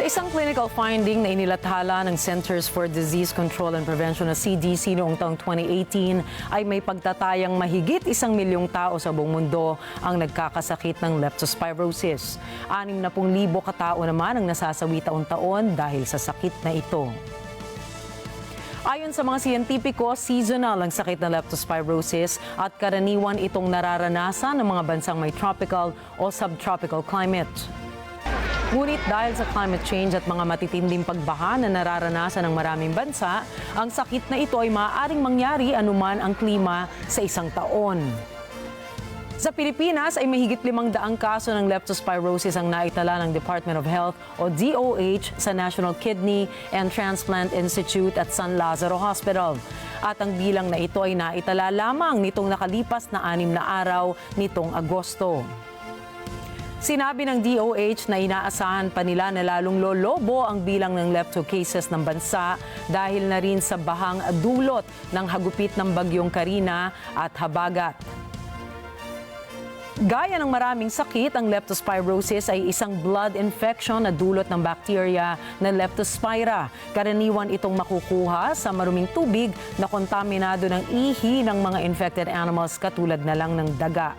isang clinical finding na inilathala ng Centers for Disease Control and Prevention na CDC noong taong 2018 ay may pagtatayang mahigit 1 milyong tao sa buong mundo ang nagkakasakit ng leptospirosis. 60,000 katao naman ang nasasawi taon-taon dahil sa sakit na ito. Ayon sa mga siyentipiko, seasonal ang sakit ng leptospirosis at karaniwan itong nararanasan ng mga bansang may tropical o subtropical climate. Ngunit dahil sa climate change at mga matitinding pagbaha na nararanasan ng maraming bansa, ang sakit na ito ay maaaring mangyari anuman ang klima sa isang taon. Sa Pilipinas ay mahigit 500 kaso ng leptospirosis ang naitala ng Department of Health o DOH sa National Kidney and Transplant Institute at San Lazaro Hospital. At ang bilang na ito ay naitala lamang nitong nakalipas na 6 na araw nitong Agosto. Sinabi ng DOH na inaasahan pa nila na lalong lolobo ang bilang ng lepto cases ng bansa dahil na rin sa bahang dulot ng hagupit ng bagyong Karina at Habagat. Gaya ng maraming sakit, ang leptospirosis ay isang blood infection na dulot ng bacteria na Leptospira. Karaniwan itong makukuha sa maruming tubig na kontaminado ng ihi ng mga infected animals katulad na lang ng daga.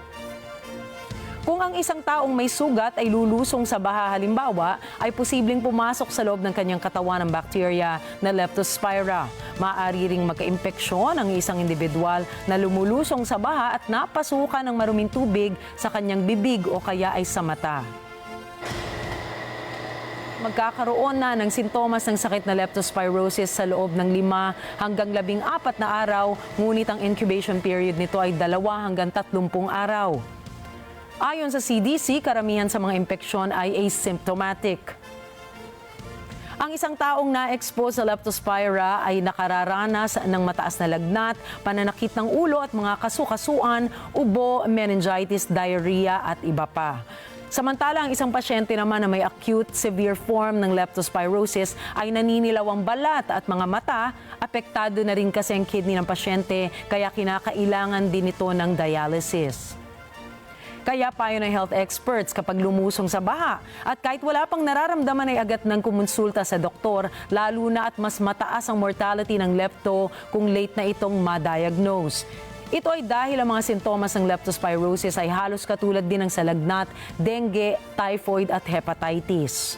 Kung ang isang taong may sugat ay lulusong sa baha halimbawa, ay posibleng pumasok sa loob ng kanyang katawan ng bacteria na Leptospira. Maaari ring magka-impeksyon ang isang individual na lumulusong sa baha at napasukan ng maruming tubig sa kanyang bibig o kaya ay sa mata. Magkakaroon na ng sintomas ng sakit na leptospirosis sa loob ng 5 hanggang 14 na araw, ngunit ang incubation period nito ay 2 hanggang 30 araw. Ayon sa CDC, karamihan sa mga impeksyon ay asymptomatic. Ang isang taong na-expose sa Leptospira ay nakararanas ng mataas na lagnat, pananakit ng ulo at mga kasukasuan, ubo, meningitis, diarrhea at iba pa. Samantala, ang isang pasyente naman na may acute severe form ng leptospirosis ay naninilaw ang balat at mga mata. Apektado na rin kasi ang kidney ng pasyente, kaya kinakailangan din ito ng dialysis. Kaya payo ng health experts kapag lumusong sa baha at kahit wala pang nararamdaman ay agad ng kumonsulta sa doktor, lalo na at mas mataas ang mortality ng lepto kung late na itong ma-diagnose. Ito ay dahil ang mga sintomas ng leptospirosis ay halos katulad din ng sa lagnat, dengue, typhoid at hepatitis.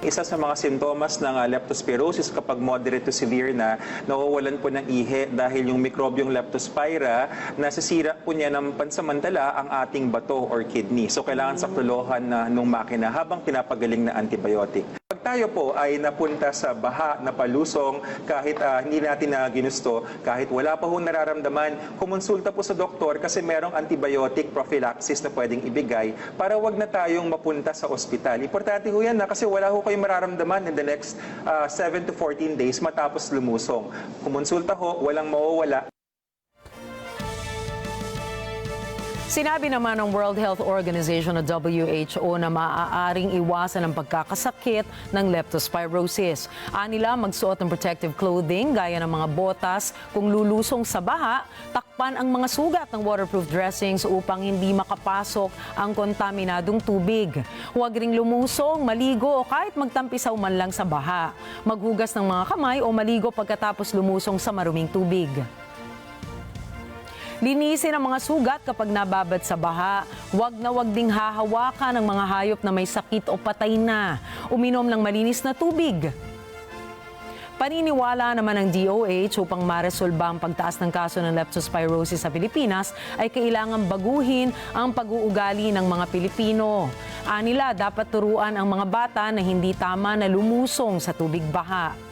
Isa sa mga sintomas ng leptospirosis kapag moderate to severe na nawawalan po ng ihi dahil yung mikrobyong Leptospira nasisira po niya ng pansamantala ang ating bato or kidney. So kailangan saktolohan na nung makina habang pinapagaling na antibiotic. Pag tayo po ay napunta sa baha na palusong kahit hindi natin na ginusto, kahit wala pa ho nararamdaman, kumonsulta po sa doktor kasi merong antibiotic prophylaxis na pwedeng ibigay para wag na tayong mapunta sa ospital. Importante ho yan na kasi wala ho kayong mararamdaman in the next 7 to 14 days matapos lumusong. Kumonsulta ho, walang mawawala. Sinabi naman ng World Health Organization o WHO na maaaring iwasan ang pagkakasakit ng leptospirosis. Anila magsuot ng protective clothing gaya ng mga botas kung lulusong sa baha, takpan ang mga sugat ng waterproof dressings upang hindi makapasok ang kontaminadong tubig. Huwag ring lumusong, maligo o kahit magtampisaw man lang sa baha. Maghugas ng mga kamay o maligo pagkatapos lumusong sa maruming tubig. Linisin ang mga sugat kapag nababad sa baha. Huwag na huwag ding hahawakan ng mga hayop na may sakit o patay na. Uminom ng malinis na tubig. Paniniwala naman ng DOH upang maresolba ang pagtaas ng kaso ng leptospirosis sa Pilipinas ay kailangan baguhin ang pag-uugali ng mga Pilipino. Anila, dapat turuan ang mga bata na hindi tama na lumusong sa tubig baha.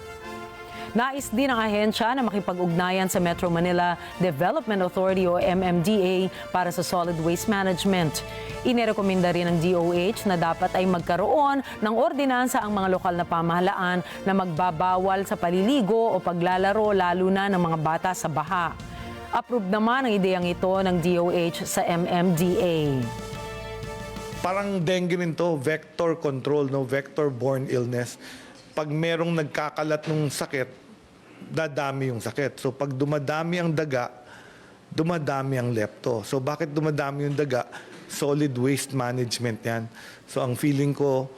Nais din ang ahensya na makipag-ugnayan sa Metro Manila Development Authority o MMDA para sa solid waste management. Inirekomenda rin ng DOH na dapat ay magkaroon ng ordinansa ang mga lokal na pamahalaan na magbabawal sa paliligo o paglalaro lalo na ng mga bata sa baha. Approved naman ang ideyang ito ng DOH sa MMDA. Parang dengue rin to, vector control, no? Vector-borne illness. Pag merong nagkakalat ng sakit, dadami yung sakit. So pag dumadami ang daga, dumadami ang lepto. So bakit dumadami yung daga? Solid waste management yan. So ang feeling ko,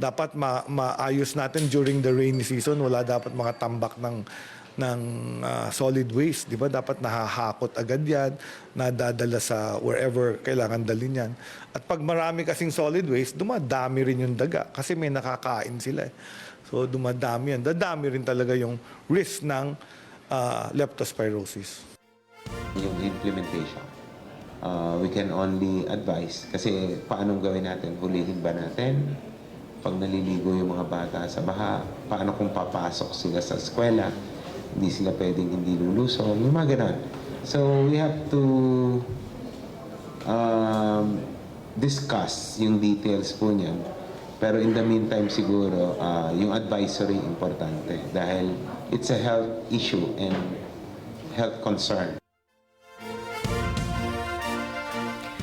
dapat maayos natin during the rainy season. Wala dapat mga tambak ng solid waste, di ba? Dapat nahahakot agad yan, nadadala sa wherever kailangan dalhin yan. At pag marami kasing solid waste, dumadami rin yung daga kasi may nakakain sila. So dumadami yan. Dadami rin talaga yung risk ng leptospirosis. Yung implementation. We can only advise kasi paano gawin natin? Hulihin ba natin? Pag naliligo yung mga bata sa baha, paano kung papasok sila sa eskwela? Hindi sila pwedeng hindi lulusong, yung mga ganun. So we have to discuss yung details po niyan. Pero in the meantime siguro, yung advisory importante dahil it's a health issue and health concern.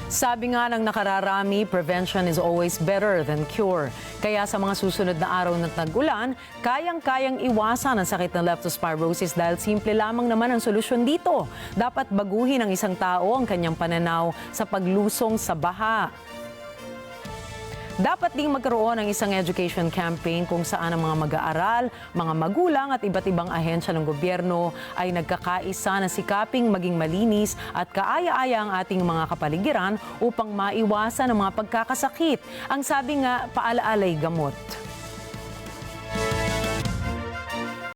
Sabi nga ng nakararami, prevention is always better than cure. Kaya sa mga susunod na araw ng tag-ulan, kayang-kayang iwasan ang sakit ng leptospirosis dahil simple lamang naman ang solusyon dito. Dapat baguhin ng isang tao ang kanyang pananaw sa paglusong sa baha. Dapat ding magkaroon ng isang education campaign kung saan ang mga mag-aaral, mga magulang at iba't ibang ahensya ng gobyerno ay nagkakaisa na sikaping maging malinis at kaaya-aya ang ating mga kapaligiran upang maiwasan ang mga pagkakasakit. Ang sabi nga, paalaalay gamot.